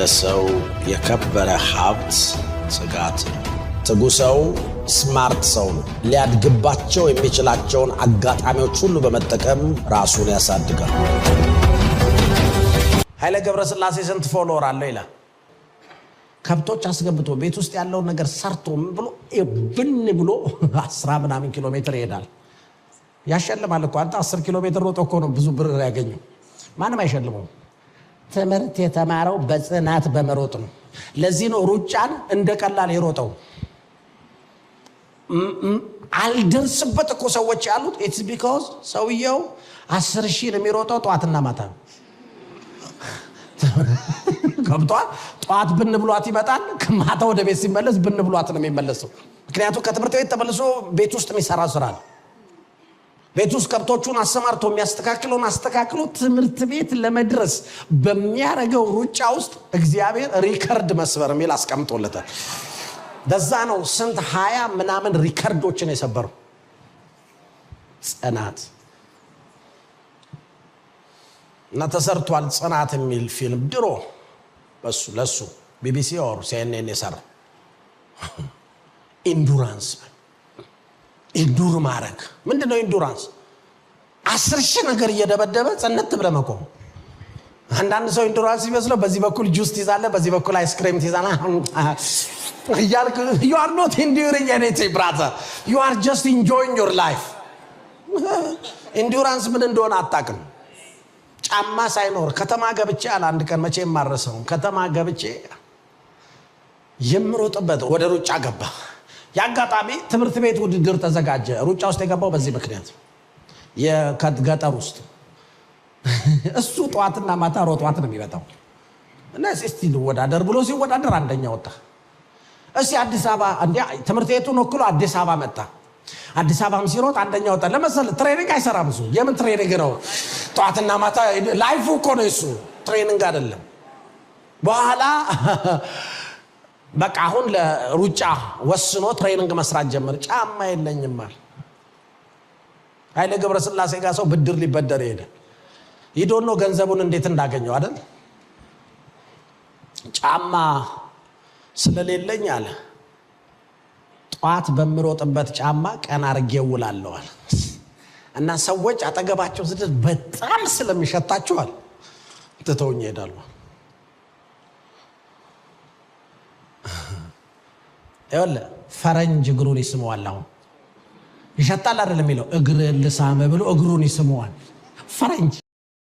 ለሰው የከበረ ሀብት ትጋት ነው። ትጉ ሰው ስማርት ሰው ነው። ሊያድግባቸው የሚችላቸውን አጋጣሚዎች ሁሉ በመጠቀም ራሱን ያሳድጋል። ኃይለ ገብረስላሴ ስንት ፎሎወር አለው ይላል። ከብቶች አስገብቶ ቤት ውስጥ ያለውን ነገር ሰርቶ ብሎ ብን ብሎ 10 ምናምን ኪሎ ሜትር ይሄዳል። ያሸልማል እኮ አንተ 10 ኪሎ ሜትር ሮጦ እኮ ነው ብዙ ብር ያገኘው። ማንም አይሸልመው። ትምህርት የተማረው በጽናት በመሮጥ ነው። ለዚህ ነው ሩጫን እንደቀላል የሮጠው። አልደርስበት እኮ ሰዎች ያሉት ኢትስ ቢኮዝ ሰውየው 10,000 ነው የሚሮጠው ጧትና ማታ ነው። ከብቷል ጧት ብን ብሏት ይመጣል፣ ከማታ ወደ ቤት ሲመለስ ብን ብሏት ነው የሚመለሰው። ምክንያቱም ከትምህርት ቤት ተመልሶ ቤት ውስጥ የሚሰራ ስራ ነው። ቤት ውስጥ ከብቶቹን አሰማርቶ የሚያስተካክለውን አስተካክሎ ትምህርት ቤት ለመድረስ በሚያረገው ሩጫ ውስጥ እግዚአብሔር ሪከርድ መስበር የሚል አስቀምጦለታል። በዛ ነው ስንት 20 ምናምን ሪከርዶችን የሰበረው። ጽናት እና ተሰርቷል። ጽናት የሚል ፊልም ድሮ ለሱ ቢቢሲ ኦር ሲኤንኤን የሰራ ኢንዱራንስ ኢንዱር ማረግ ምንድነው? ኢንዱራንስ 10,000 ነገር እየደበደበ ጸነት ብለ መቆም። አንዳንድ ሰው ኢንዱራንስ ይመስለው በዚህ በኩል ጁስ ትይዛለህ፣ በዚህ በኩል አይስክሬም ትይዛለህ እያልክ you are not enduring anything brother, you are just enjoying your life። ኢንዱራንስ ምን እንደሆነ አታውቅም። ጫማ ሳይኖር ከተማ ገብቼ አለ አንድ ቀን መቼም ማረሰው ከተማ ገብቼ የምሮጥበት ወደ ሩጫ ገባ። ያጋጣሚ ትምህርት ቤት ውድድር ተዘጋጀ። ሩጫ ውስጥ የገባው በዚህ ምክንያት የገጠር ውስጥ እሱ ጧትና ማታ ሮጧት ነው የሚመጣው እና እስቲ ወዳደር ብሎ ሲወዳደር አንደኛ ወጣ። እሺ አዲስ አበባ እንዴ ትምህርት ቤቱን ወክሎ አዲስ አበባ መጣ። አዲስ አበባም ሲሮጥ አንደኛ ወጣ። ለምሳሌ ትሬኒንግ አይሰራም እሱ። የምን ትሬኒንግ ነው? ጧትና ማታ ላይፉ እኮ ነው እሱ፣ ትሬኒንግ አይደለም። በኋላ በቃ አሁን ለሩጫ ወስኖ ትሬኒንግ መስራት ጀመረ። ጫማ የለኝም ማለት ኃይለ ገብረስላሴ ጋር ሰው ብድር ሊበደር ይሄዳል። ይዶን ነው ገንዘቡን እንዴት እንዳገኘው አይደል? ጫማ ስለሌለኝ አለ ጧት በምሮጥበት ጫማ ቀን አርጌ ውላለዋል እና ሰዎች አጠገባቸው ዝድር በጣም ስለሚሸታቸዋል ትተውኝ ይሄዳሉ። ይወለ ፈረንጅ እግሩን ይስመዋል። አሁን ይሸታል አይደል የሚለው እግር ልሳመ ብሎ እግሩን ይስመዋል ፈረንጅ።